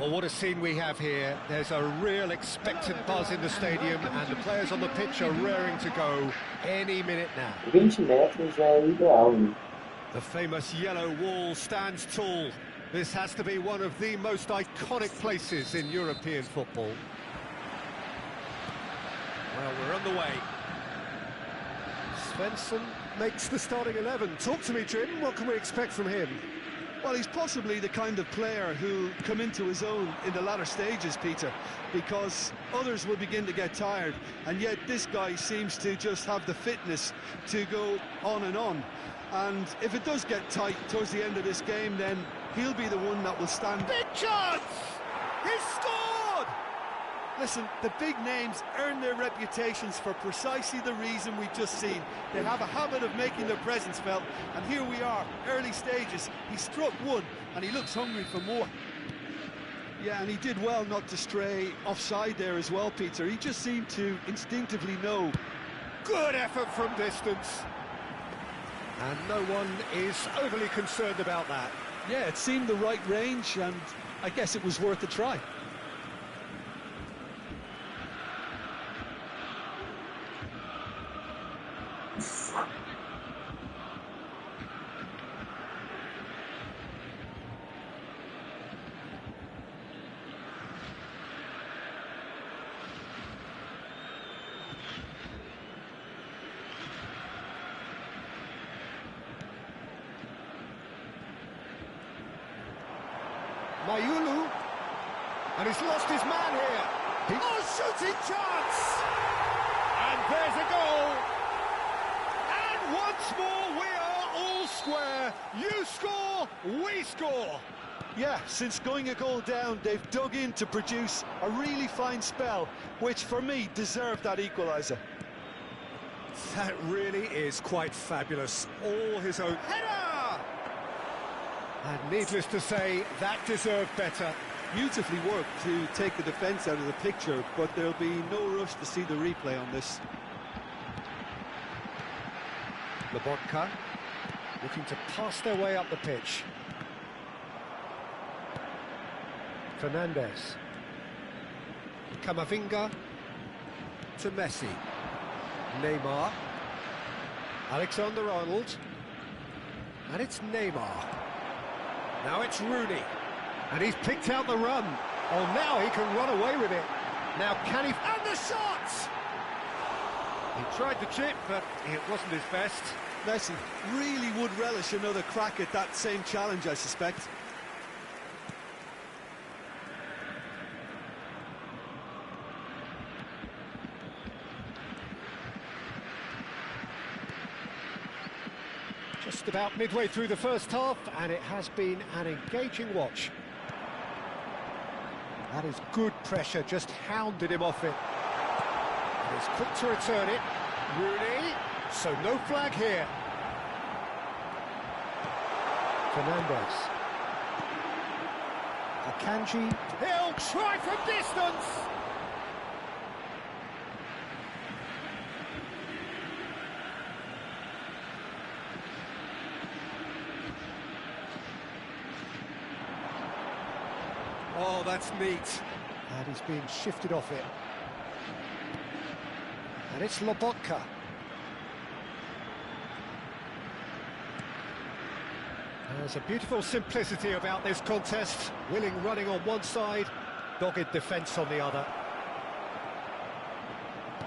Well, what a scene we have here. There's a real expectant buzz in the stadium, and the players on the pitch are raring to go any minute now. 20 metros é ideal, né? The famous yellow wall stands tall. This has to be one of the most iconic places in European football. Well, we're underway. Svensson makes the starting 11. Talk to me, Jim. What can we expect from him? Well, he's possibly the kind of player who'll come into his own in the latter stages, Peter, because others will begin to get tired, and yet this guy seems to just have the fitness to go on and on. And if it does get tight towards the end of this game, then he'll be the one that will stand. Big chance! He's scored! Listen, the big names earn their reputations for precisely the reason we've just seen. They have a habit of making their presence felt, and here we are, early stages. He struck one, and he looks hungry for more. Yeah, and he did well not to stray offside there as well, Peter. He just seemed to instinctively know. Good effort from distance. And no one is overly concerned about that. Yeah, it seemed the right range, and I guess it was worth a try. Mayulu, and he's lost his man here. Shooting chance! And there's a goal. And once more we are all square. You score, we score. Yeah, since going a goal down, they've dug in to produce a really fine spell, which for me deserved that equaliser. That really is quite fabulous. All his own header! And needless to say, that deserved better. Beautifully worked to take the defence out of the picture, but there'll be no rush to see the replay on this. Lobotka looking to pass their way up the pitch. Fernandez. Camavinga to Messi. Neymar. Alexander-Arnold. And it's Neymar. Now it's Rooney. And he's picked out the run. Oh, now he can run away with it. Now can he... And the shot! He tried the chip, but it wasn't his best. Messi really would relish another crack at that same challenge, I suspect. Just about midway through the first half, and it has been an engaging watch. That is good pressure, just hounded him off it. And he's quick to return it. Rooney, so no flag here. Fernandez. Akanji, he'll try from distance! Oh, that's neat. And he's being shifted off it. And it's Lobotka. There's a beautiful simplicity about this contest. Willing running on one side, dogged defence on the other.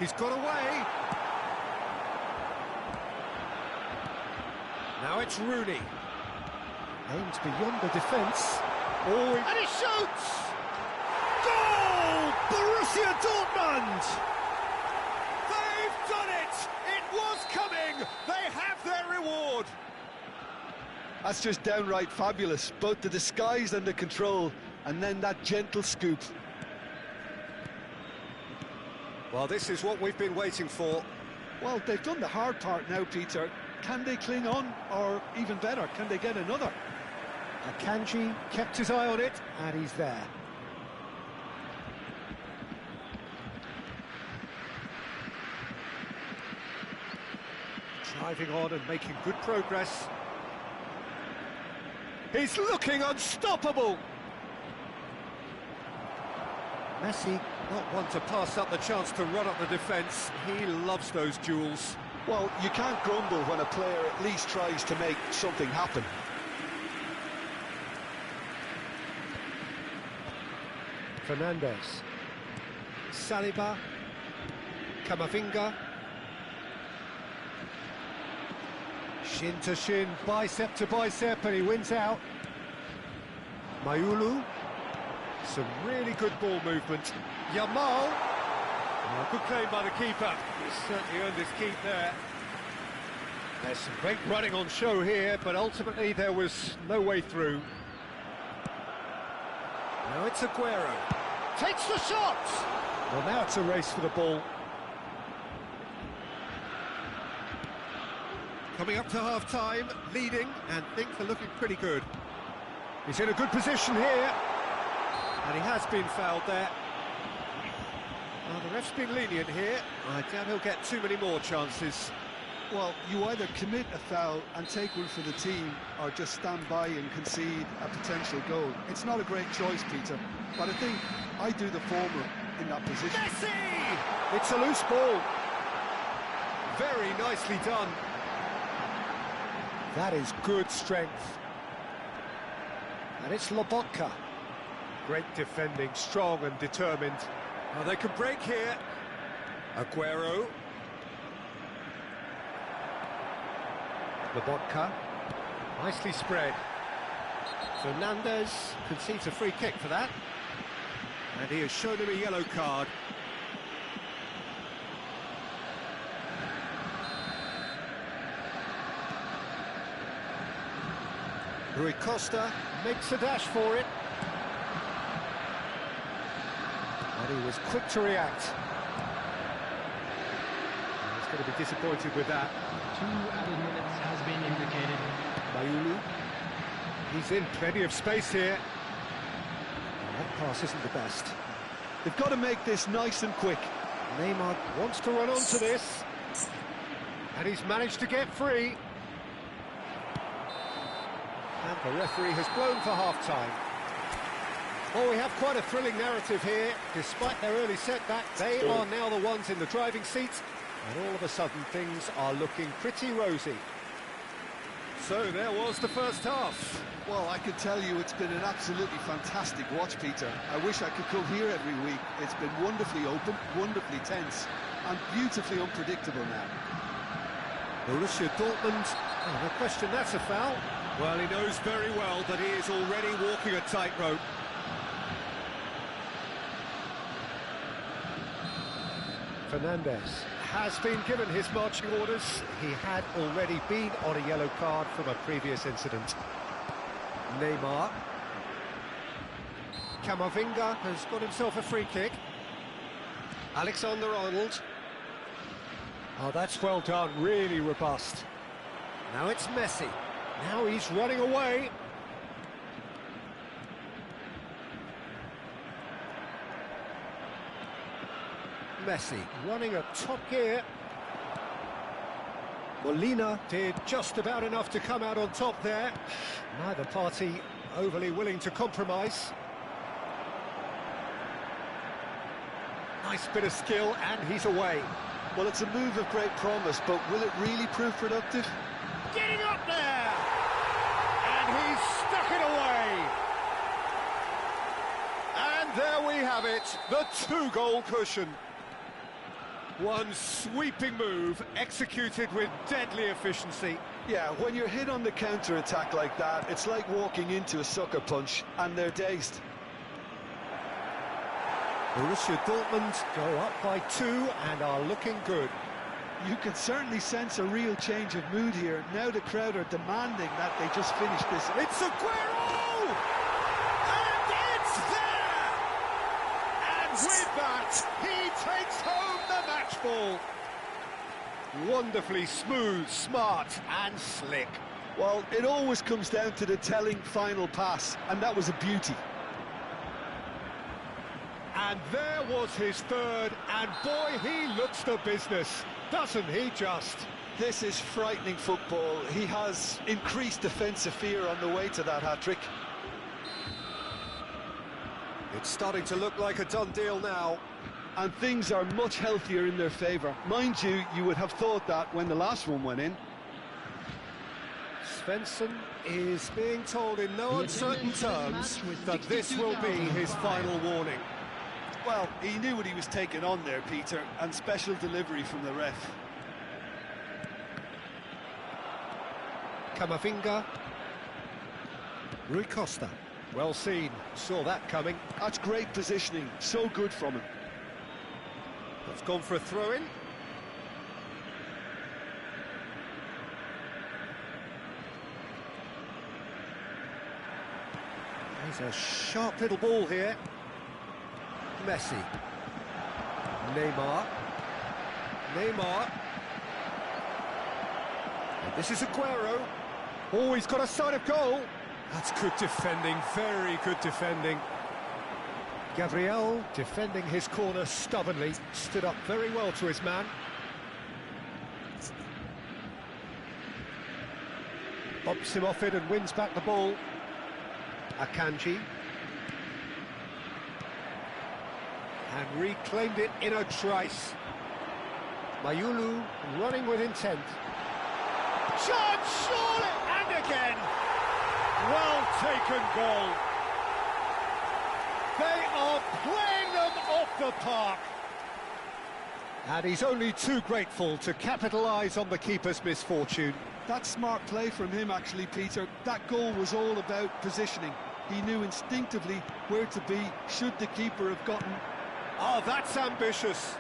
He's got away. Now it's Rooney. Aims beyond the defence. Oh, and he shoots! Goal! Borussia Dortmund! They've done it! It was coming! They have their reward! That's just downright fabulous. Both the disguise and the control, and then that gentle scoop. Well, this is what we've been waiting for. Well, they've done the hard part now, Peter. Can they cling on, or even better, can they get another? Akanji kept his eye on it, and he's there. Driving on and making good progress. He's looking unstoppable! Messi, not one to pass up the chance to run up the defence. He loves those duels. Well, you can't grumble when a player at least tries to make something happen. Fernandes. Saliba. Camavinga. Shin to shin, bicep to bicep, and he wins out. Mayulu. Some really good ball movement. Yamal. Oh, good claim by the keeper. He certainly earned his keep there. There's some great running on show here, but ultimately there was no way through. Now it's Aguero. Takes the shot! Well, now it's a race for the ball. Coming up to half-time, leading, and things are looking pretty good. He's in a good position here, and he has been fouled there. Well, the ref's been lenient here. I doubt he'll get too many more chances. Well, you either commit a foul and take one for the team, or just stand by and concede a potential goal. It's not a great choice, Peter, but I think I do the former in that position. Messi! It's a loose ball. Very nicely done. That is good strength. And it's Lobotka. Great defending, strong and determined. Well, they can break here. Aguero. Lobotka. Nicely spread. Fernandes concedes a free kick for that. And he has shown him a yellow card. Rui Costa makes a dash for it. And he was quick to react. He's going to be disappointed with that. 2 added minutes has been indicated. Mayulu. He's in plenty of space here. Oh, that pass isn't the best. They've got to make this nice and quick. Neymar wants to run onto this. And he's managed to get free. And the referee has blown for half-time. Well, we have quite a thrilling narrative here. Despite their early setback, they are now the ones in the driving seat. And all of a sudden, things are looking pretty rosy. So there was the first half. Well, I can tell you it's been an absolutely fantastic watch, Peter. I wish I could come here every week. It's been wonderfully open, wonderfully tense, and beautifully unpredictable now. Borussia Dortmund, oh, no question that's a foul. Well, he knows very well that he is already walking a tightrope. Fernandes has been given his marching orders. He had already been on a yellow card from a previous incident. Neymar. Camavinga has got himself a free kick. Alexander-Arnold. Oh, that's well done, really robust. Now it's Messi. Now he's running away. Messi running at top gear. Molina did just about enough to come out on top there. Neither party overly willing to compromise. Nice bit of skill, and he's away. Well, it's a move of great promise, but will it really prove productive? Getting up there! And he's stuck it away! And there we have it, the 2-goal cushion. One sweeping move, executed with deadly efficiency. Yeah, when you're hit on the counter-attack like that, it's like walking into a sucker punch, and they're dazed. Borussia Dortmund go up by 2 and are looking good. You can certainly sense a real change of mood here. Now the crowd are demanding that they just finish this. It's Aguero! And it's there! And with that, he takes home the match ball. Wonderfully smooth, smart and slick. Well, it always comes down to the telling final pass, and that was a beauty. And there was his third, and boy, he looks the business, doesn't he just? This is frightening football. He has increased defensive fear on the way to that hat-trick. It's starting to look like a done deal now. And things are much healthier in their favour. Mind you, you would have thought that when the last one went in. Svensson is being told in no uncertain terms that this will be his final warning. Well, he knew what he was taking on there, Peter, and special delivery from the ref. Camavinga. Rui Costa. Well seen, saw that coming. That's great positioning, so good from him. That's gone for a throw-in. There's a sharp little ball here. Messi. Neymar. And this is Aguero. Oh, he's got a sight of goal. That's good defending, very good defending. Gabriel defending his corner stubbornly, stood up very well to his man. Bumps him off it and wins back the ball. Akanji. And reclaimed it in a trice. Mayulu running with intent. Chance, surely, and again. Well taken goal. They are playing them off the park. And he's only too grateful to capitalise on the keeper's misfortune. That's smart play from him, actually, Peter. That goal was all about positioning. He knew instinctively where to be, should the keeper have gotten... Oh, that's ambitious.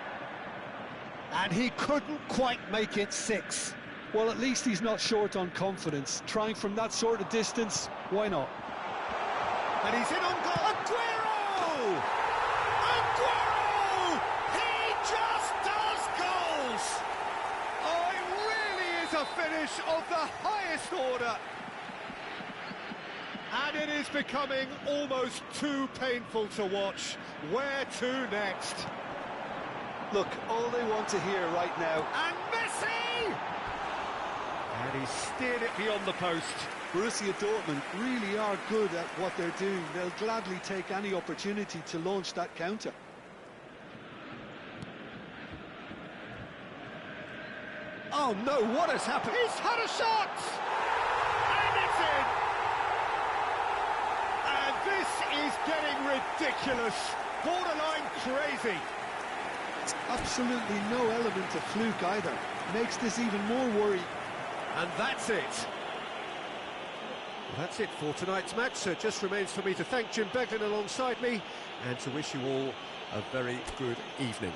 And he couldn't quite make it 6. Well, at least he's not short on confidence. Trying from that sort of distance, why not? And he's in on goal. Aguero! Aguero! He just does goals! Oh, it really is a finish of the highest order. And it is becoming almost too painful to watch. Where to next? Look, all they want to hear right now... And Messi! And he steered it beyond the post. Borussia Dortmund really are good at what they're doing. They'll gladly take any opportunity to launch that counter. Oh no, what has happened? He's had a shot! And it's in! And this is getting ridiculous. Borderline crazy. Absolutely no element of fluke either. Makes this even more worrying. And that's it. Well, that's it for tonight's match. So it just remains for me to thank Jim Beglin alongside me and to wish you all a very good evening.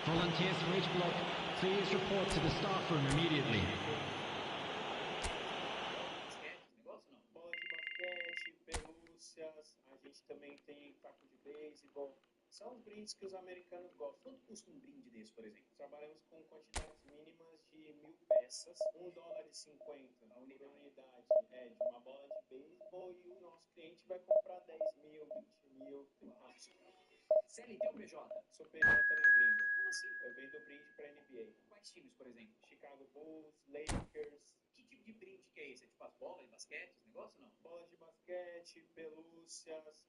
Volunteers for each block, please report to the staff room immediately. Bola de basquete, pelúcias, a gente também tem taco de beisebol. São os brindes que os americanos gostam. Quanto custa um brinde desse, por exemplo? Trabalhamos com quantidades mínimas de 1000 peças, $1,50. A unidade é de uma bola de beisebol e o nosso cliente vai comprar 10 mil, 20 mil. CLT ou PJ? Sou PJ na gringa. Como assim? Eu vendo brinde pra NBA. Quais times, por exemplo? Chicago Bulls, Lakers. Que tipo de brinde que é esse? É tipo as bolas de basquete, esse negócio ou não? Bola de basquete, pelúcias.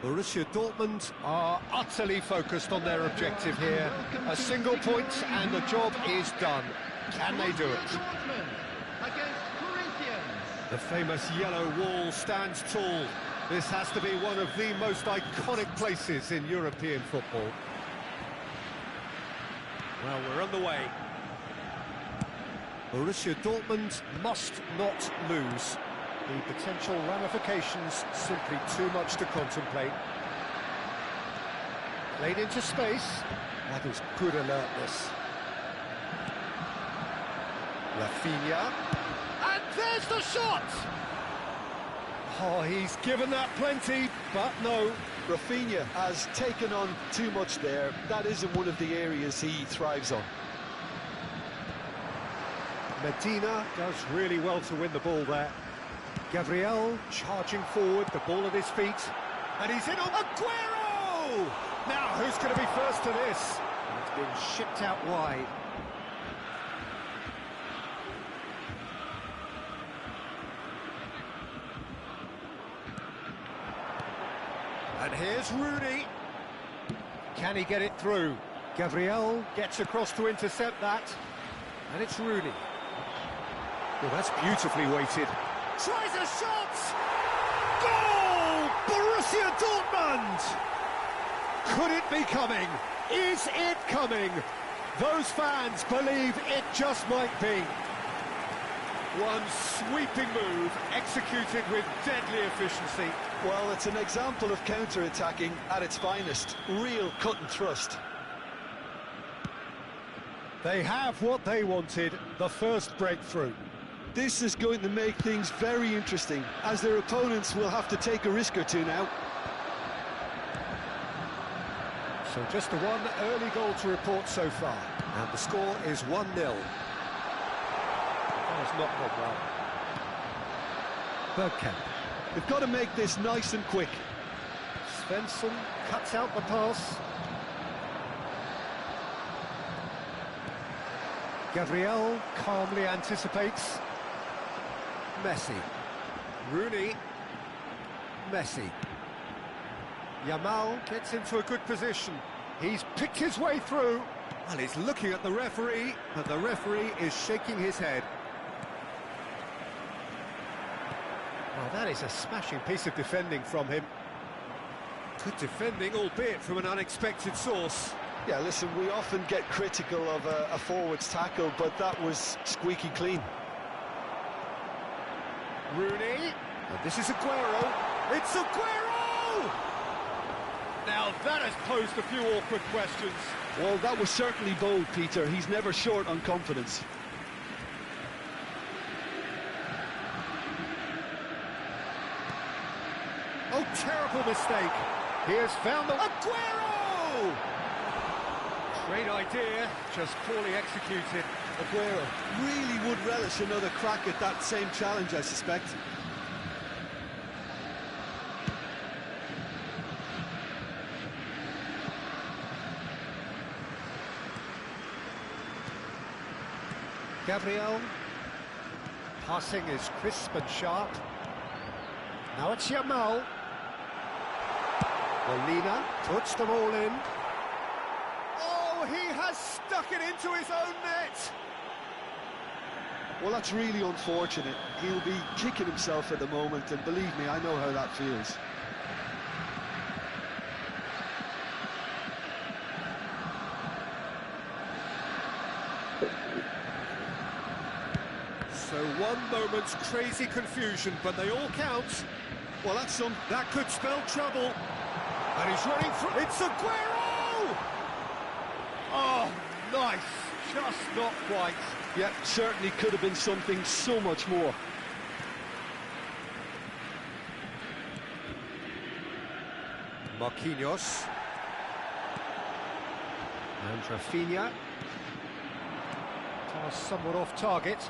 Borussia Dortmund are utterly focused on their objective here. A single point and the job is done. Can they do it? The famous yellow wall stands tall. This has to be one of the most iconic places in European football. Well, we're on the way. Borussia Dortmund must not lose. The potential ramifications simply too much to contemplate. Played into space. That is good alertness. Rafinha. And there's the shot! Oh, he's given that plenty, but no. Rafinha has taken on too much there. That isn't one of the areas he thrives on. Medina does really well to win the ball there. Gabriel charging forward, the ball at his feet. And he's in on Aguero! Now, who's going to be first to this? And it's been shipped out wide. And here's Rooney. Can he get it through? Gabriel gets across to intercept that. And it's Rooney. Well, that's beautifully weighted. Tries a shot! Goal! Borussia Dortmund! Could it be coming? Is it coming? Those fans believe it just might be. One sweeping move, executed with deadly efficiency. Well, it's an example of counter-attacking at its finest. Real cut and thrust. They have what they wanted, the first breakthrough. This is going to make things very interesting, as their opponents will have to take a risk or two now. So just the one early goal to report so far. And the score is 1-0. That has not gone well. Bergkamp. They've got to make this nice and quick. Svensson cuts out the pass. Gabriel calmly anticipates. Messi. Rooney. Messi. Yamal gets into a good position. He's picked his way through. Well, he's looking at the referee, but the referee is shaking his head. Well, that is a smashing piece of defending from him. Good defending, albeit from an unexpected source. Yeah, listen, we often get critical of a forward's tackle, but that was squeaky clean. Rooney, and this is Aguero. It's Aguero! Now that has posed a few awkward questions. Well, that was certainly bold, Peter. He's never short on confidence. Oh, terrible mistake. He has found the... Aguero! Great idea, just poorly executed. Aguero really would relish another crack at that same challenge, I suspect. Gabriel. Passing is crisp and sharp. Now it's Yamal. Molina puts them all in. Oh, he has stuck it into his own net! Well, that's really unfortunate. He'll be kicking himself at the moment, and believe me, I know how that feels. So one moment's crazy confusion, but they all count. Well, that's some... That could spell trouble. And he's running through. It's Aguero! Oh, nice. Just not quite. Yeah, certainly could have been something so much more. Marquinhos. And Rafinha. Pass somewhat off target.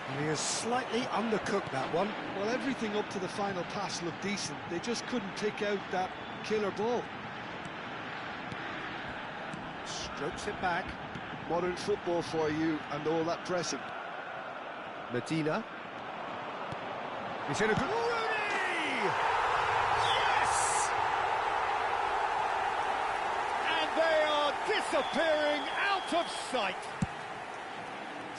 And he has slightly undercooked that one. Well, everything up to the final pass looked decent. They just couldn't pick out that killer ball. Strokes it back. Modern football for you, and all that pressing. Medina. He's in a good... Rooney! Yes! And they are disappearing out of sight.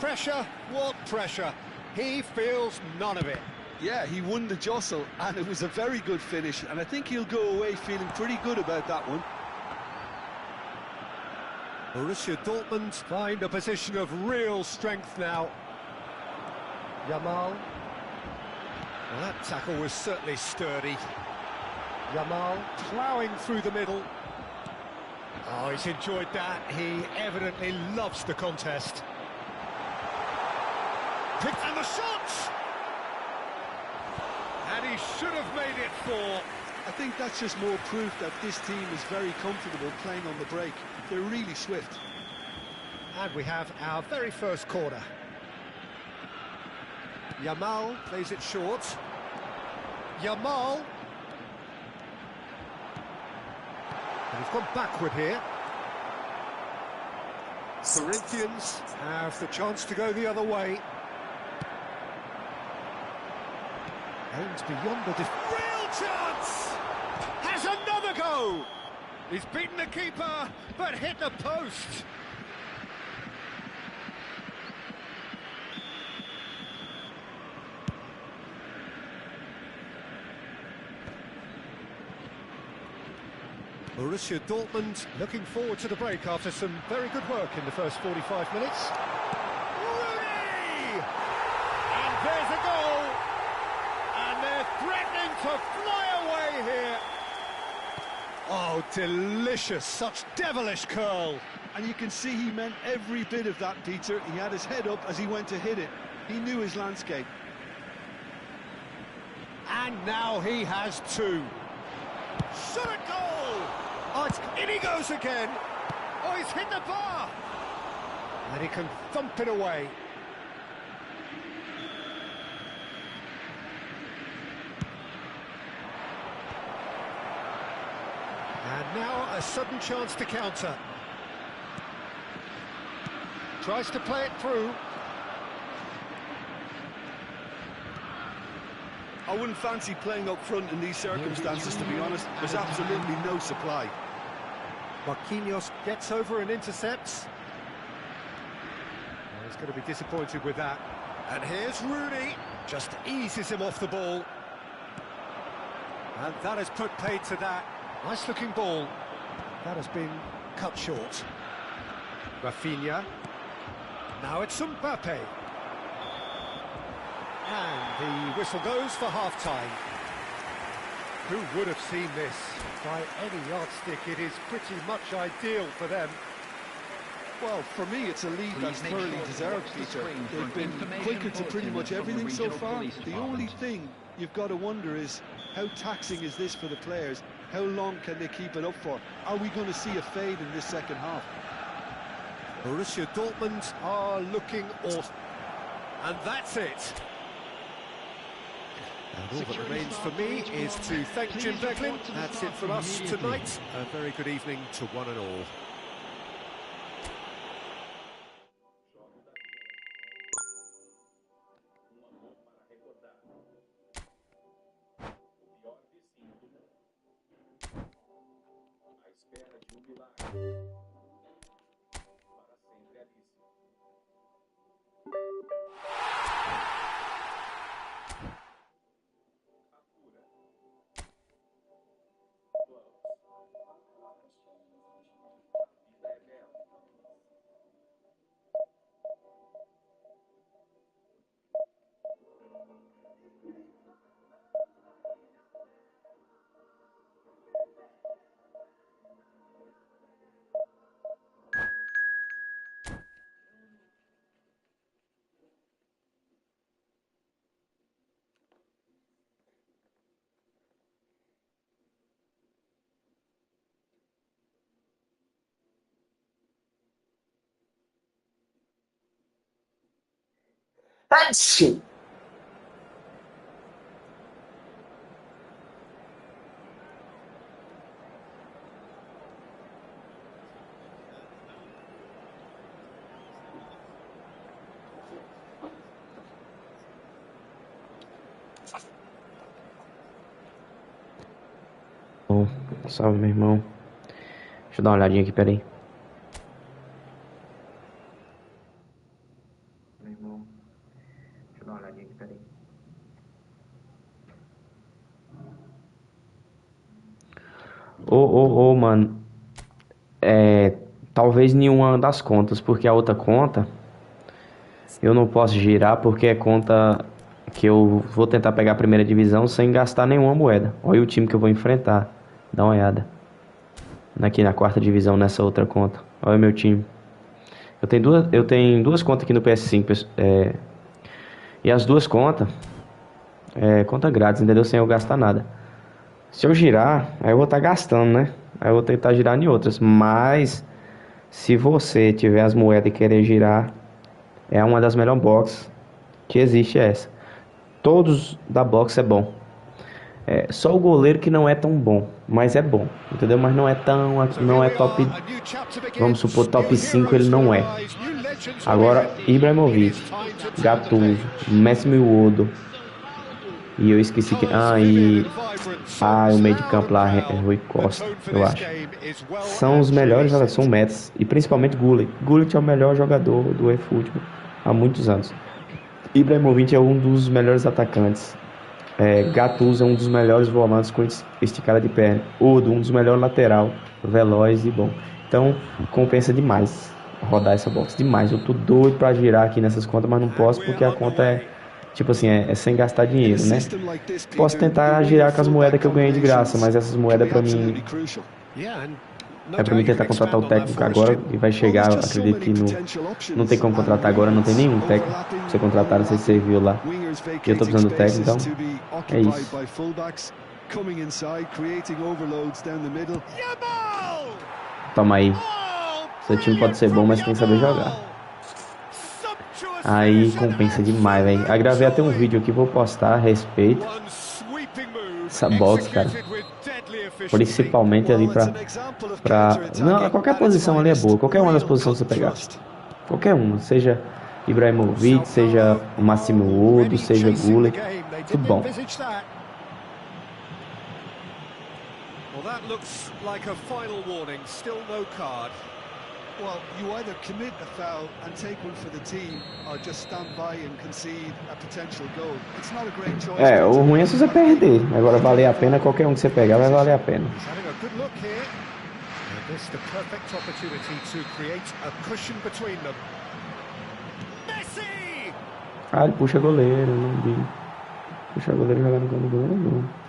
Pressure, what pressure? He feels none of it. Yeah, he won the jostle, and it was a very good finish, and I think he'll go away feeling pretty good about that one. Borussia Dortmund find a position of real strength now. Yamal. Well, that tackle was certainly sturdy. Yamal ploughing through the middle. Oh, he's enjoyed that. He evidently loves the contest. And the shots! And he should have made it 4. I think that's just more proof that this team is very comfortable playing on the break. They're really swift. And we have our very first corner. Yamal plays it short. Yamal. And he's gone backward here. Corinthians have the chance to go the other way. Aims beyond the real chance! Has another go! He's beaten the keeper, but hit the post. Borussia Dortmund looking forward to the break after some very good work in the first 45 minutes. Rooney! And there's a goal! And they're threatening to fly away here. Oh, delicious, such devilish curl. And you can see he meant every bit of that, Peter. He had his head up as he went to hit it. He knew his landscape. And now he has 2. Shot a goal! Oh, in he goes again. Oh, he's hit the bar. And he can thump it away. And now a sudden chance to counter. Tries to play it through. I wouldn't fancy playing up front in these circumstances, to be honest. There's absolutely no supply. Marquinhos gets over and intercepts. Well, he's going to be disappointed with that. And here's Rooney. Just eases him off the ball. And that has put paid to that. Nice looking ball. That has been cut short. Rafinha. Now it's Mbappe. And the whistle goes for half-time. Who would have seen this? By any yardstick, it is pretty much ideal for them. Well, for me, it's a lead that's thoroughly deserved, Peter. They've been quicker to pretty much everything so far. The only thing you've got to wonder is, how taxing is this for the players? How long can they keep it up for? Are we going to see a fade in this second half? Borussia Dortmund are looking awesome. And that's it. And all that remains for me is to thank Jim Beglin. That's it from us tonight. A very good evening to one and all. Achoo! Salve, meu irmão. Deixa eu dar uma olhadinha aqui, peraí. Meu irmão. Deixa eu dar uma olhadinha aqui, peraí. Ô, mano. talvez nenhuma das contas, porque a outra conta eu não posso girar porque é conta que eu vou tentar pegar a primeira divisão sem gastar nenhuma moeda. Olha o time que eu vou enfrentar. Dá uma olhada. Aqui na quarta divisão, nessa outra conta. Olha o meu time. Eu tenho duas contas aqui no PS5. E as duas contas conta grátis, entendeu? Sem eu gastar nada. Se eu girar, aí eu vou estar gastando, né? Aí eu vou tentar girar em outras. Mas se você tiver as moedas e querer girar, é uma das melhores boxes que existe essa. Todos da box é bom. Só o goleiro que não é tão bom, mas é bom, entendeu? Mas não é top, vamos supor, top 5 ele não é. Agora, Ibrahimovic, Gattuso, Messi Milwodo, e eu esqueci que... o meio de campo lá, Rui Costa, eu acho. São os melhores jogadores, são metas, e principalmente Gullit. Gullit é o melhor jogador do eFootball há muitos anos. Ibrahimovic é um dos melhores atacantes. Gattuso é um dos melhores volantes com esticada de perna. Odo, um dos melhores lateral, veloz e bom. Então, compensa demais rodar essa box. Demais. Eu tô doido pra girar aqui nessas contas, mas não posso porque a conta tipo assim, sem gastar dinheiro, né? Posso tentar girar com as moedas que eu ganhei de graça, mas essas moedas pra mim... pra mim tentar contratar o técnico agora e vai chegar, acredito que não tem como contratar agora, não tem nenhum técnico pra você contratar, não sei se você viu lá. E eu tô precisando do técnico, então é isso. Toma aí. Seu time pode ser bom, mas tem que saber jogar. Aí compensa demais, velho. Eu gravei até um vídeo aqui, vou postar a respeito. Essa box, cara. Principalmente ali não, qualquer posição ali é boa. Qualquer uma das posições que você pegar. Qualquer uma. Seja Ibrahimovic, seja o Massimo Odo, seja Gullit. Tudo bom. Well, you either commit a foul and take one for the team, or just stand by and concede a potential goal. It's not a great choice. O ruim é se você perder. Agora valer a pena, qualquer um que você pegar vai valer a pena. Ele puxa goleiro, não vi. Puxa goleiro jogando no gol do goleiro, não.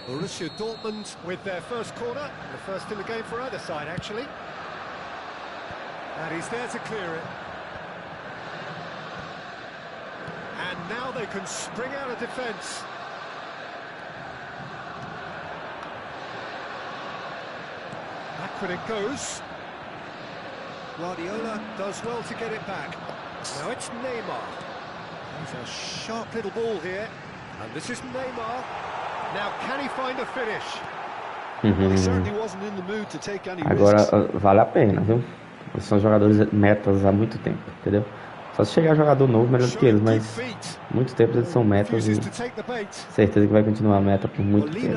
Borussia Dortmund with their first corner, the first in the game for either side actually. And he's there to clear it. And now they can spring out of defence. Backward it goes. Guardiola does well to get it back. Now it's Neymar. He's a sharp little ball here. And this is Neymar. Now can he find a finish? Agora vale a pena, viu? Eles são jogadores metas há muito tempo, entendeu? Só se chegar jogador novo melhor do que eles, mas muito tempo eles são metas e certeza que vai continuar a meta por muito tempo.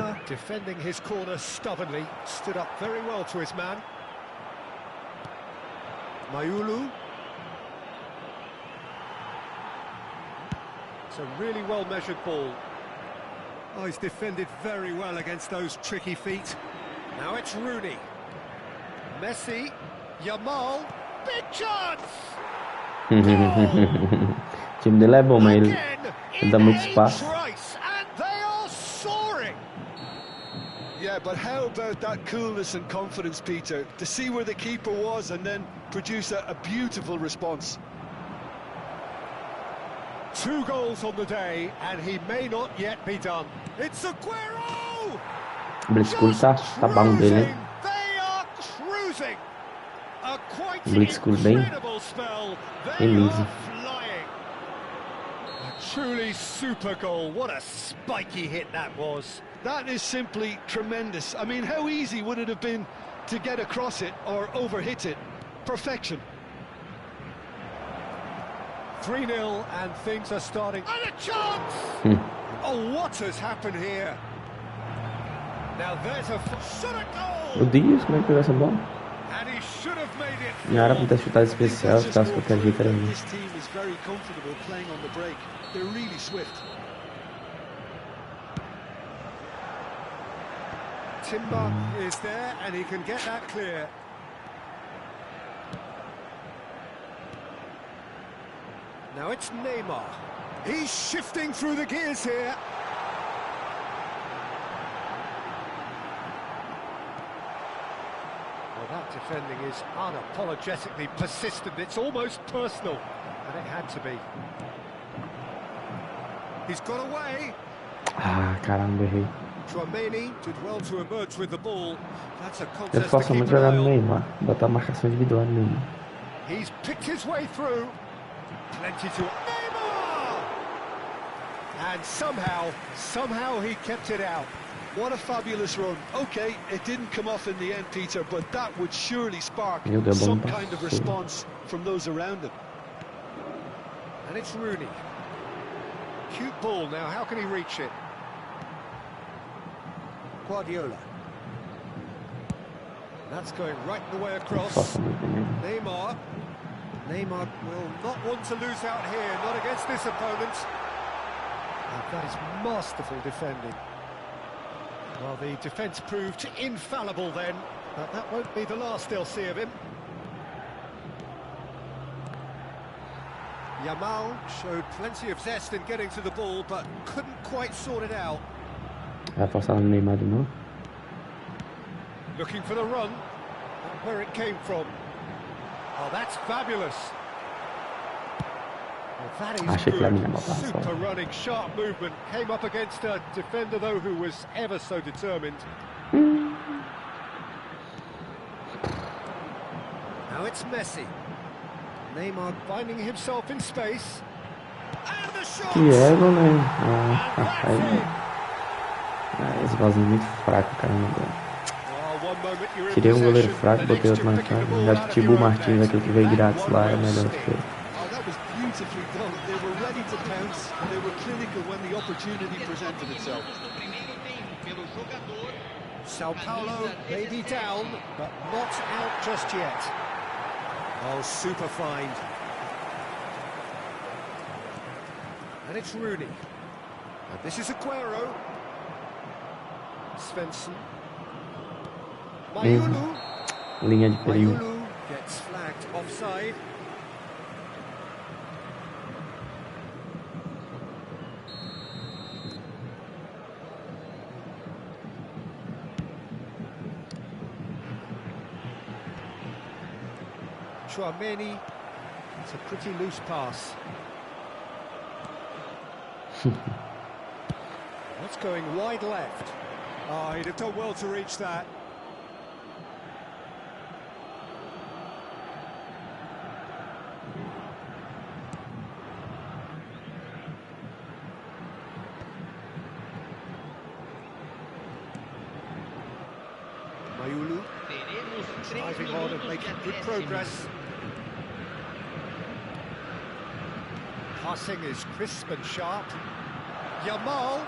It's a really well measured ball. Oh, he's defended very well against those tricky feet. Now it's Rooney. Messi. Yamal. Big chance! O time dele é bom, mas ele dá muito espaço. Yeah, but how about that coolness and confidence, Peter? To see where the keeper was and then produce a beautiful response. 2 goals on the day, and he may not yet be done. It's Aguero! O Blitzkrieg tá bom dele, hein? O Blitzkrieg bem liso. A truly super goal. What a spiky hit that was. That is simply tremendous. I mean, how easy would it have been to get across it or overhit it? Perfection. 3-0 and things are starting. And a chance! Oh, what has happened here? Now there's a goal. Meu Deus, como é que pegou essa bola? And he should have made it. Não era pra ter chutado especial, se caso qualquer jeito era This team is very comfortable playing on the break. They're really swift. timber is there, and he can get that clear. Now it's Neymar. He's shifting through the gears here. Well, that defending is unapologetically persistent. It's almost personal, and it had to be. He's got away. Ah, caramba, errei. Chouameni did well to emerge with the ball. That's a Eu contest to gosto keep muito de an jogar eye no on. Neymar, botar marcação individual no Neymar. He's picked his way through. Plenty to Neymar! And somehow he kept it out. What a fabulous run. Okay, it didn't come off in the end, Peter, but that would surely spark Meu Deus, some bom kind of passe. response from those around him. And it's Rooney. Cute ball now, how can he reach it? Guardiola. That's going right the way across. Faça muito bem. Neymar will not want to lose out here, not against this opponent. And that is masterful defending. Well, the defence proved infallible then, but that won't be the last they'll see of him. Yamal showed plenty of zest in getting to the ball, but couldn't quite sort it out. Vai forçar no Neymar de novo. Looking for the run, and where it came from. Oh, that's fabulous. Well, that is Achei que ele ia me good. dar uma Super passada. running, sharp movement. Came up against a defender, though, who was ever so determined. Now it's Messi. Neymar finding himself in space. And the shot! Que é, goleiro? And Ah, that's aí. it. Ah, esse golzinho muito fraco, caramba. Well, one moment you're in Tirei um goleiro possession, fraco, the botei next outro you're mais picking the fraco. ball Já out of Tibu your own Martins, net. aquele que veio grátis And lá, one era will melhor stay. que ele. Oh, that was beautifully done. They were ready to pounce, and they were clinical when the opportunity presented itself. Sao Paulo may be down, but not out just yet. Oh, super find. And it's Rooney. And this is Aguero. Svensson. Mayulu. Linha de perigo. Mayulu gets flagged offside. Chouameni. It's a pretty loose pass. That's going wide left. Oh, he'd have done well to reach that. Mayulu driving on and making good progress. Passing is crisp and sharp. Yamal.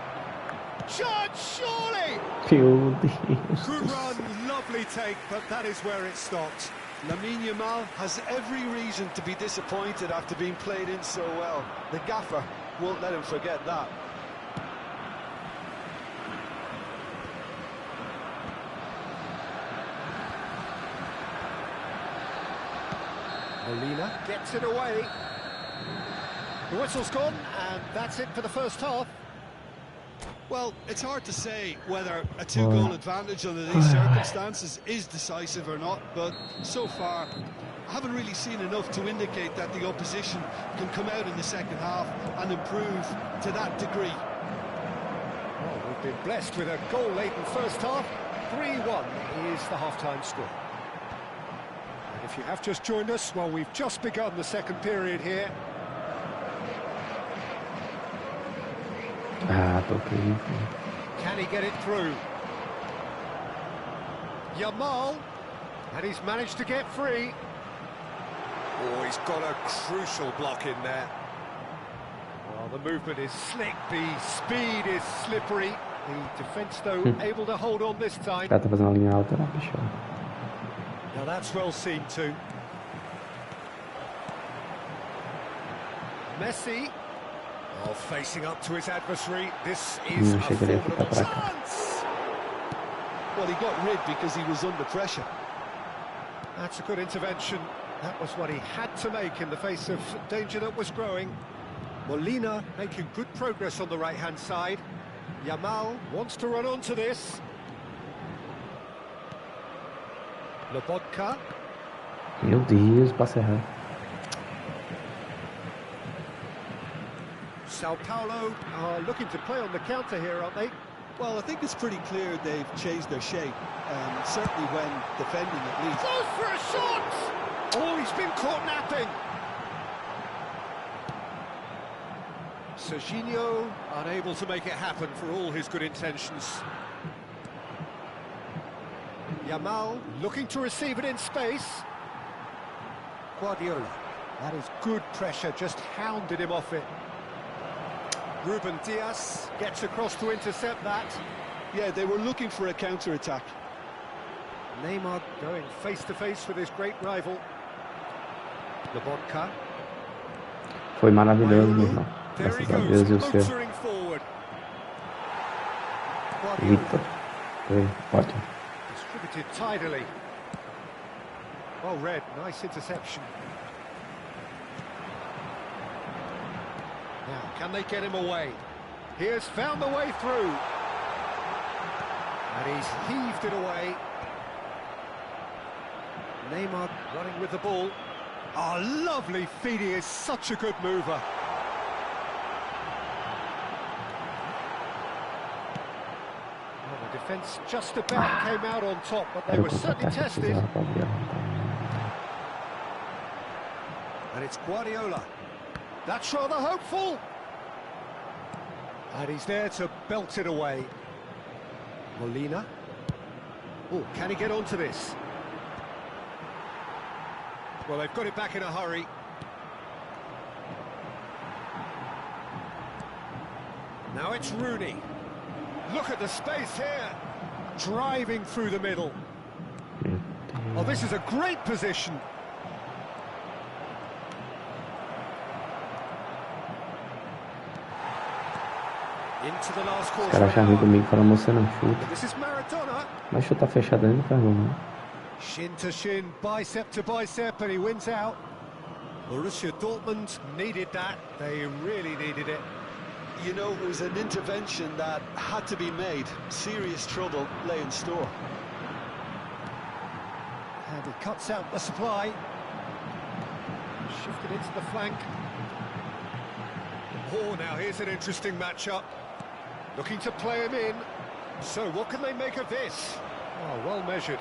Shot, surely! Meu Deus. Good run, lovely take, but that is where it stopped. Lamine Yamal has every reason to be disappointed after being played in so well. The gaffer won't let him forget that. Molina gets it away. The whistle's gone, and that's it for the first half. Well, it's hard to say whether a two-goal advantage under these circumstances is decisive or not, but so far I haven't really seen enough to indicate that the opposition can come out in the second half and improve to that degree. Well, we've been blessed with a goal-laden first half. 3-1 is the half-time score. And if you have just joined us, well, we've just begun the second period here. Ah, toquei. Can he get it through? Yamal, and he's managed to get free. Oh, he's got a crucial block in there. Well, the movement is slick, the speed is slippery. The defence, though, able to hold on this time. O cara tá fazendo uma linha alta, né, bicho? Now that's well seen too. Messi. Oh, facing up to his adversary. This is a Achei que ele ia ficar formidable pra cá. chance. Well, he got rid because he was under pressure. That's a good intervention. That was what he had to make in the face of danger that was growing. Molina making good progress on the right-hand side. Yamal wants to run onto this. Lobotka. Meu Deus, passe errado. Sao Paulo are looking to play on the counter here, aren't they? Well, I think it's pretty clear they've changed their shape, certainly when defending at least. Goes for a shot! Oh, he's been caught napping. Serginho unable to make it happen for all his good intentions. Yamal looking to receive it in space. Guardiola, that is good pressure, just hounded him off it. Ruben Diaz gets across to intercept that. Yeah, they were looking for a counter-attack. Neymar going face-to-face with his great rival. Lobotka. Foi maravilhoso, meu irmão. There he Graças a Deus e o goes, seu. motoring forward. Vitor. Foi ótimo. Distributed tidily. Well read, nice interception. Now, can they get him away? He has found the way through. And he's heaved it away. Neymar running with the ball. Oh, lovely feed, he is such a good mover. Well, the defence just about came out on top, but they Era o were certainly contra-ataque que tested. precisava pra abrir. And it's Guardiola. That's rather hopeful. And he's there to belt it away. Molina. Oh, can he get onto this? Well, they've got it back in a hurry. Now it's Rooney. Look at the space here. Driving through the middle. Oh, this is a great position. Into the last Os quarter. caras acham ruim comigo, falam, você não chuta. This is Maradona. Mas chutar fechado aí não faz gol, não. Shin to shin, bicep to bicep, and he wins out. Borussia Dortmund needed that. They really needed it. You know, it was an intervention that had to be made. Serious trouble lay in store. And he cuts out the supply. Shifted into the flank. Oh, now here's an interesting matchup. Looking to play him in. So what can they make of this? Oh, well measured.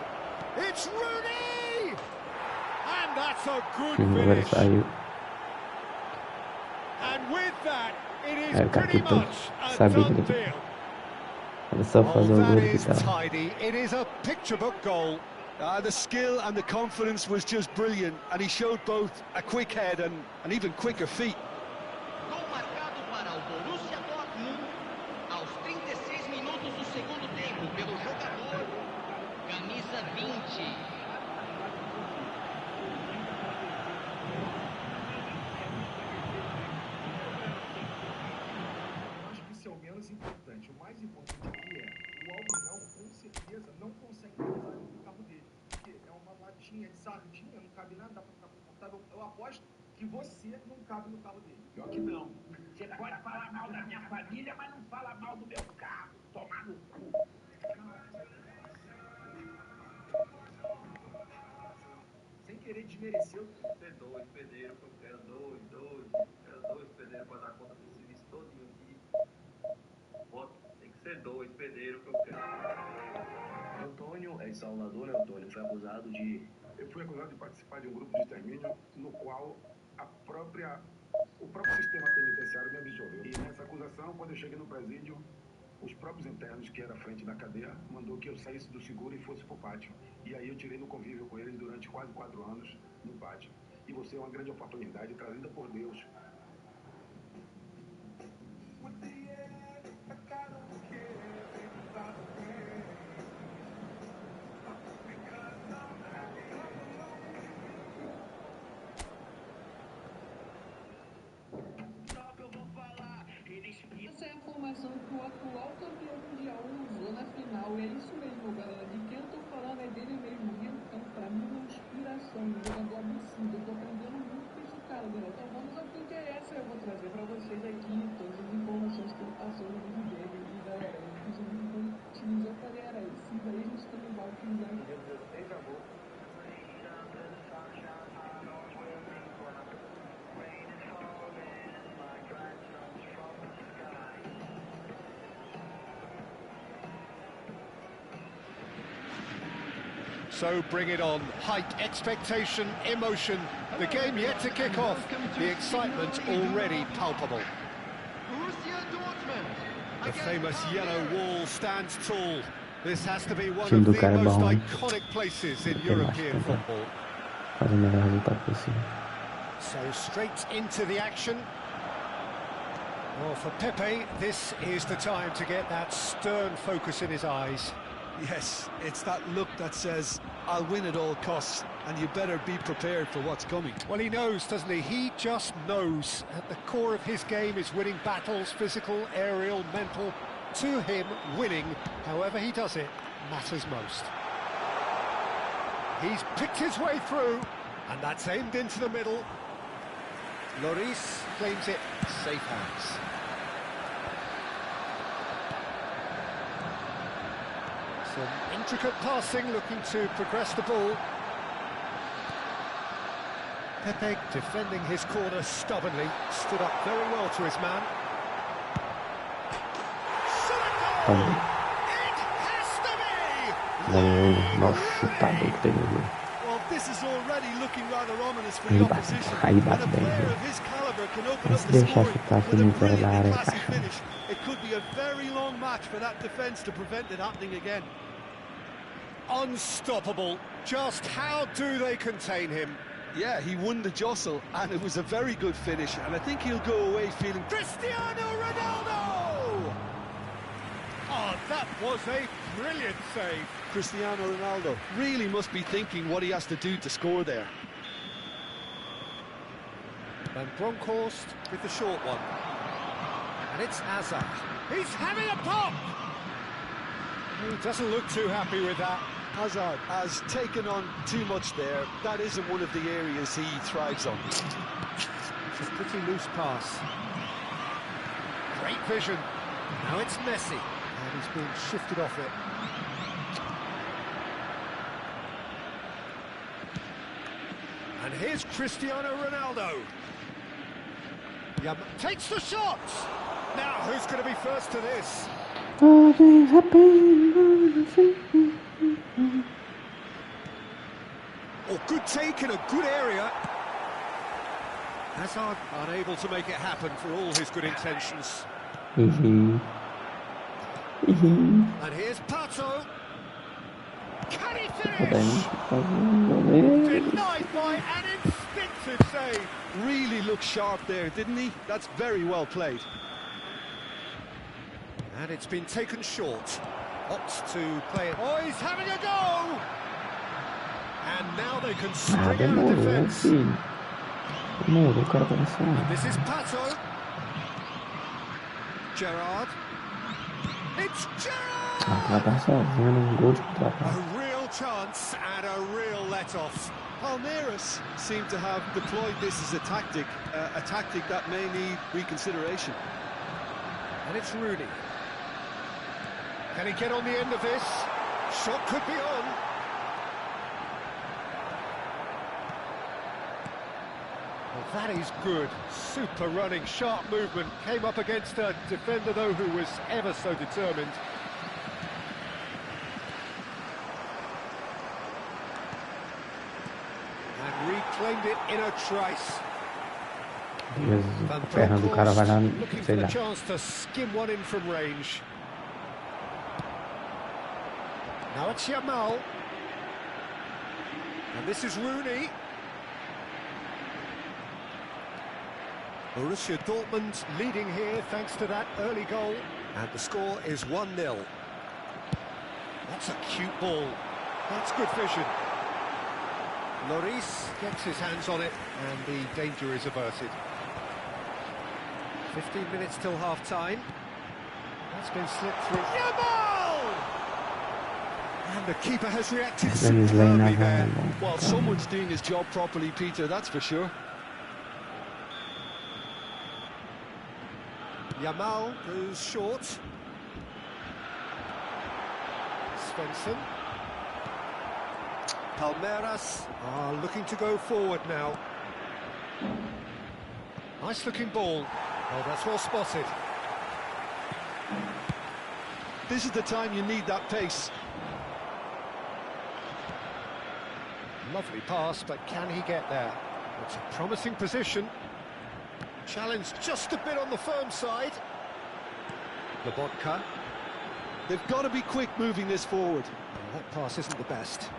It's Rooney! And that's a good Agora finish. saiu. And with that, it is É, o pretty Caquito much a sabia done que deal. era só Oh, fazer o that gol que is tava. tidy. It is a picture book goal. The skill and the confidence was just brilliant, and he showed both a quick head and even quicker feet. Gol marcado para o Borussia Dortmund aos 36 minutos do segundo tempo pelo jogador camisa 20. Acho que isso é o menos importante. O mais importante aqui é o Alvinão, com certeza, não consegue realizar no carro dele. Porque é uma latinha de sardinha, não cabe nada, dá pra ficar confortável. Eu aposto que você não cabe no carro dele. Pior que não. Você pode falar mal da minha família, mas não fala mal do meu carro. Tomar no cu. Sem querer desmerecer o Ter dois pedreiros, que eu quero quero dois pedreiros para dar conta desse serviço todinho aqui. Tem que ser dois pedreiros que eu quero. Antônio é de Salvador, né, Antônio? Foi acusado de... Eu fui acusado de participar de um grupo de extermínio no qual o próprio sistema penitenciário me absolveu. E nessa acusação, quando eu cheguei no presídio, os próprios internos, que era à frente da cadeia, mandou que eu saísse do seguro e fosse pro pátio. E aí eu tirei no convívio com eles durante quase 4 anos no pátio. E você é uma grande oportunidade trazida por Deus. Essa é a formação que o atual campeão mundial usou na final. É isso mesmo, galera. So bring it on. Hype, expectation, emotion. The game yet to kick off. The excitement already palpable. The famous yellow wall stands tall. This has to be one of the most iconic places in European football. So straight into the action. Well, for Pepe, this is the time to get that stern focus in his eyes. Yes, it's that look that says, I'll win at all costs, and you better be prepared for what's coming. Well, he knows, doesn't he? He just knows. At the core of his game is winning battles, physical, aerial, mental. To him, winning, however he does it, matters most. He's picked his way through, and that's aimed into the middle. Lloris claims it, safe hands. Some intricate passing, looking to progress the ball. Pepe defending his corner stubbornly, stood up very well to his man. It has to be! Well, this is already looking rather ominous for the opposition, and a player of his caliber can open up the scoring with a brilliantly classy finish. It could be a very long match for that defence to prevent it happening again. Unstoppable. Just how do they contain him? Yeah, he won the jostle, and it was a very good finish, and I think he'll go away feeling... Cristiano Ronaldo! Oh, that was a brilliant save. Cristiano Ronaldo really must be thinking what he has to do to score there. And Bronkhorst with the short one. And it's Hazard. He's having a pop! He doesn't look too happy with that. Hazard has taken on too much there. That isn't one of the areas he thrives on. It's a pretty loose pass. Great vision. Now it's Messi. And he's being shifted off it. And here's Cristiano Ronaldo. Takes the shot. Now who's going to be first to this? Oh, good take in a good area. Hazard unable to make it happen for all his good intentions. And here's Pato. Can he finish? Denied by an instinctive save. Really looked sharp there, didn't he? That's very well played. And it's been taken short. Opts to play it. Oh, he's having a go! And now they can string out a defence. And this is Pato. Gerrard. It's Gerrard! A real chance and a real let-off. Palmeiras seem to have deployed this as a tactic that may need reconsideration. And it's Rooney. Can he get on the end of this? Shot could be on. Well, that is good. Super running, sharp movement. Came up against a defender, though, who was ever so determined. And reclaimed it in a trice. Looking for the chance to skim one in from range. Now it's Yamal. And this is Rooney. Borussia Dortmund leading here thanks to that early goal. And the score is 1-0. That's a cute ball. That's good vision. Lloris gets his hands on it and the danger is averted. 15 minutes till half-time. That's been slipped through. Yamal! And the keeper has reacted superbly there. Well, someone's doing his job properly, Peter, that's for sure. Yamal goes short. Svensson. Palmeiras are looking to go forward now. Nice looking ball. Oh, that's well spotted. This is the time you need that pace. Lovely pass, but can he get there? It's a promising position. Challenge just a bit on the firm side. Lobotka. They've got to be quick moving this forward. Well, that pass isn't the best.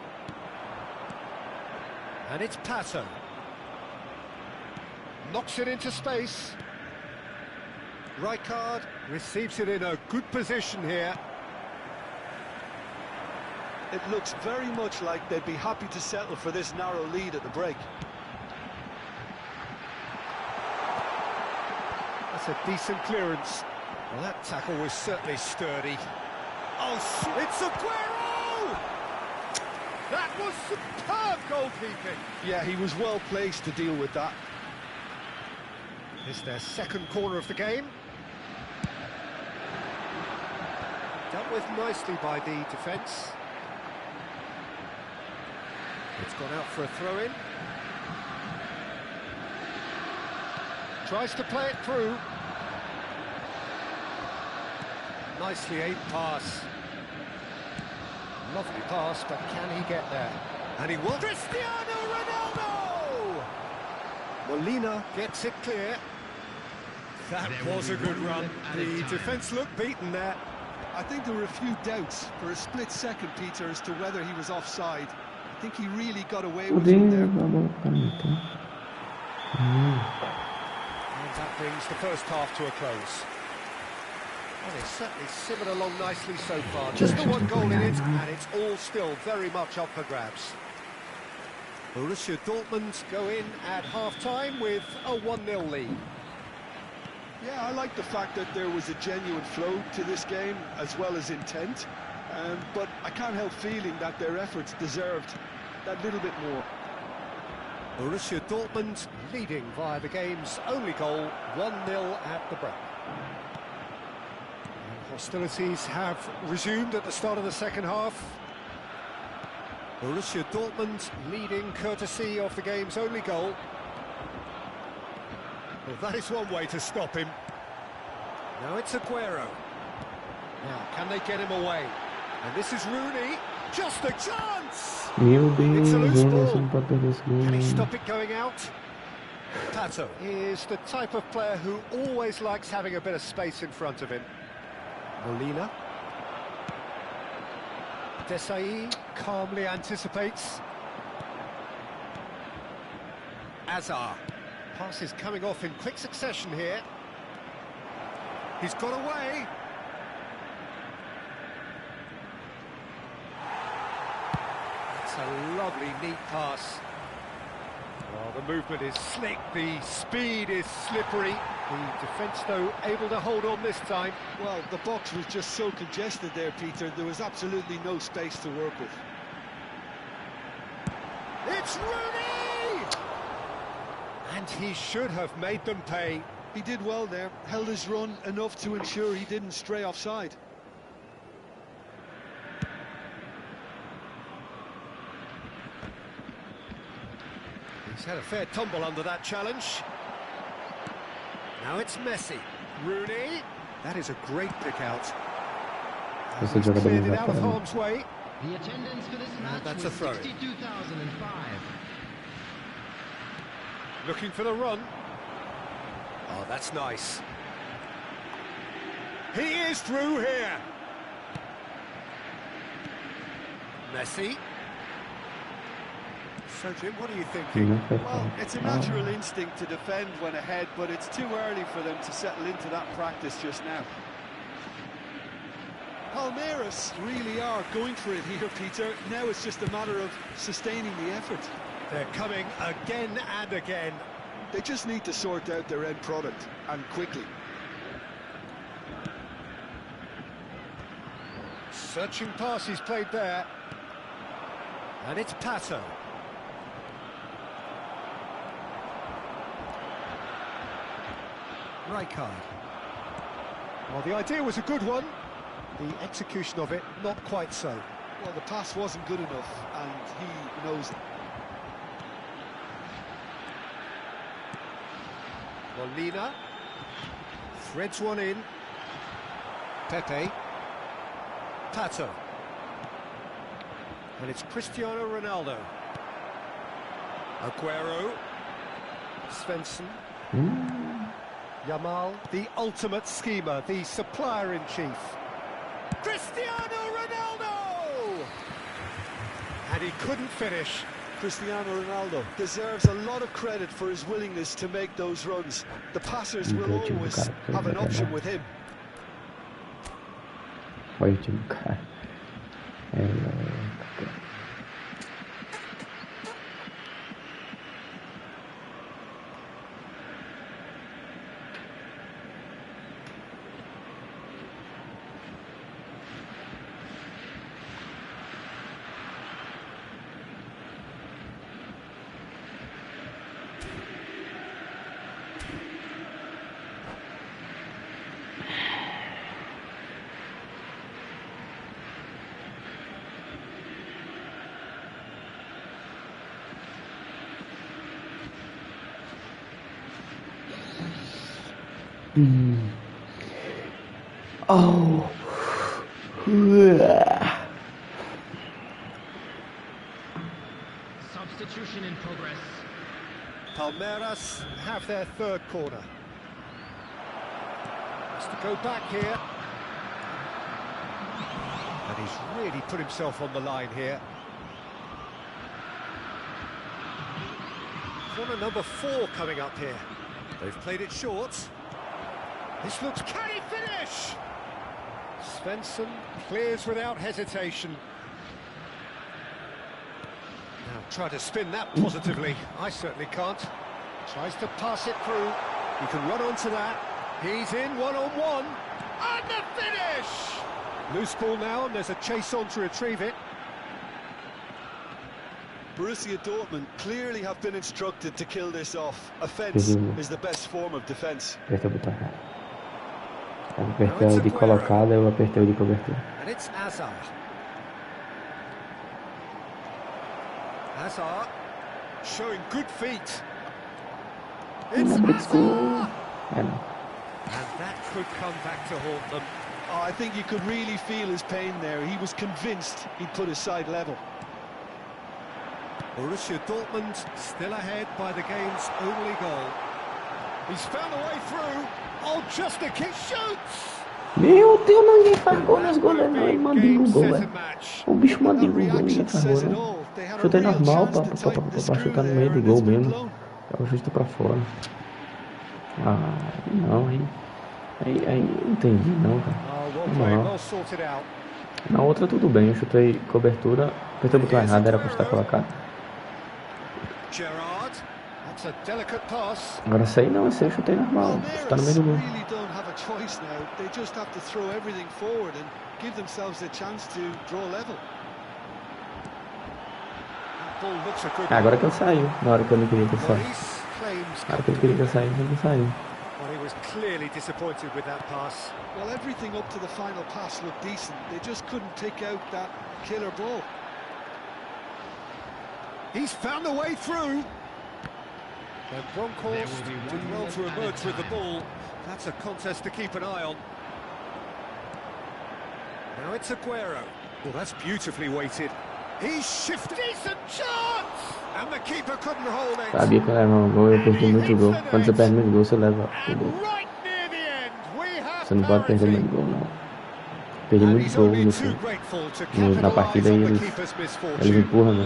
And it's Pato. Knocks it into space. Rijkaard receives it in a good position here. It looks very much like they'd be happy to settle for this narrow lead at the break. That's a decent clearance. Well, that tackle was certainly sturdy. Oh, it's Aguero! That was superb goalkeeping. Yeah, he was well placed to deal with that. It's their second corner of the game. Dealt with nicely by the defence. It's gone out for a throw-in. Tries to play it through. Nicely aimed pass. Lovely pass, but can he get there? And he will. Cristiano Ronaldo! Molina gets it clear. That was a good run. The defence looked beaten there. I think there were a few doubts for a split second, Peter, as to whether he was offside. I think he really got away with it there. And that brings the first half to a close. Well, it's certainly simmered along nicely so far. Just the one goal in it, and it's all still very much up for grabs. Borussia Dortmund go in at half-time with a 1-0 lead. Yeah, I like the fact that there was a genuine flow to this game, as well as intent. But I can't help feeling that their efforts deserved that little bit more. Borussia Dortmund leading via the game's only goal, 1-0 at the break. And hostilities have resumed at the start of the second half. Borussia Dortmund leading courtesy of the game's only goal. Well, that is one way to stop him. Now it's Aguero. Now, can they get him away? And this is Rooney. Just a chance! It's a loose ball. Can he stop it going out? Pato is the type of player who always likes having a bit of space in front of him. Molina. Desai calmly anticipates. Azar. Pass is coming off in quick succession here. He's got away. It's a lovely, neat pass. Well, the movement is slick, the speed is slippery. The defence, though, able to hold on this time. Well, the box was just so congested there, Peter. There was absolutely no space to work with. It's Rooney! And he should have made them pay. He did well there, held his run enough to ensure he didn't stray offside. He's had a fair tumble under that challenge. Now it's Messi. Rooney. That is a great pick out. He's cleared it out of harm's way. The attendance for this match That's was a throw. 62,005. Looking for the run. Oh, that's nice. He is through here. Messi. So, Jim, what are you thinking? Well, it's a natural instinct to defend when ahead, but it's too early for them to settle into that practice just now. Palmeiras really are going for it here, Peter. Now it's just a matter of sustaining the effort. They're coming again and again. They just need to sort out their end product, and quickly. Searching pass he's played there. And it's Pato. Rijkaard. Well, the idea was a good one. The execution of it, not quite so. Well, the pass wasn't good enough, and he knows it. Molina threads one in. Pepe. Pato. And it's Cristiano Ronaldo. Aguero. Svensson. Yamal, the ultimate schemer, the supplier-in-chief. Cristiano Ronaldo! And he couldn't finish. Cristiano Ronaldo deserves a lot of credit for his willingness to make those runs. The passers will always have an option with him. Oh. Substitution in progress. Palmeiras have their third corner. Has to go back here. And he's really put himself on the line here. Corner number 4 coming up here. They've played it short. This looks... Can he finish? Svensson clears without hesitation. Now try to spin that positively. I certainly can't. Tries to pass it through. He can run onto that. He's in one-on-one. And the finish! Loose ball now, and there's a chase on to retrieve it. Borussia Dortmund clearly have been instructed to kill this off. Offence is the best form of defence. Apertei o de colocada, eu apertei o de cobertura. And it's Hazard. Hazard showing good feet. It's Hazard! And that could come back to haunt them. Oh, I think you could really feel his pain there. He was convinced he'd put his side level. Borussia Dortmund still ahead by the game's only goal. He's found a way through. Oh, just a kick, shoots! Meu Deus, ninguém faz gol nos goleiros, não. Ele mandou no gol, velho. O bicho mandou no gol, ninguém faz gol, não. Chutei normal pra chutar no meio do gol mesmo. Eu chuto pra fora. Ah, não, aí não entendi, não, cara. Não. Na outra tudo bem, eu chutei cobertura, apertei o botão errado, era pra estar colocado. Agora essa aí não, essa aí eu chutei normal, chutar no meio do gol. Agora que ele saiu, na hora que eu não queria que ele saísse. Na hora que ele queria que ele saísse, ele não saiu. Well, he was clearly disappointed with that pass. Well, everything up to the final pass looked decent. They just couldn't take out that killer ball. He's found a way through. And Bronkhorst did well to emerge with the ball. That's a contest to keep an eye on. Now it's Aguero. Well, that's beautifully weighted. He's shifted. Decent chance! And the keeper couldn't hold it. Sabia que eu levava um gol, eu perdi muito gol. Quando você perde muito gol, você leva o gol. Você não pode perder muito gol, não. Perdi muito gol na partida e eles empurram, né?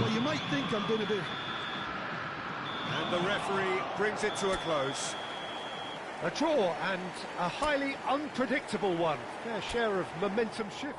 And the referee brings it to a close. A draw and a highly unpredictable one. Fair share of momentum shift.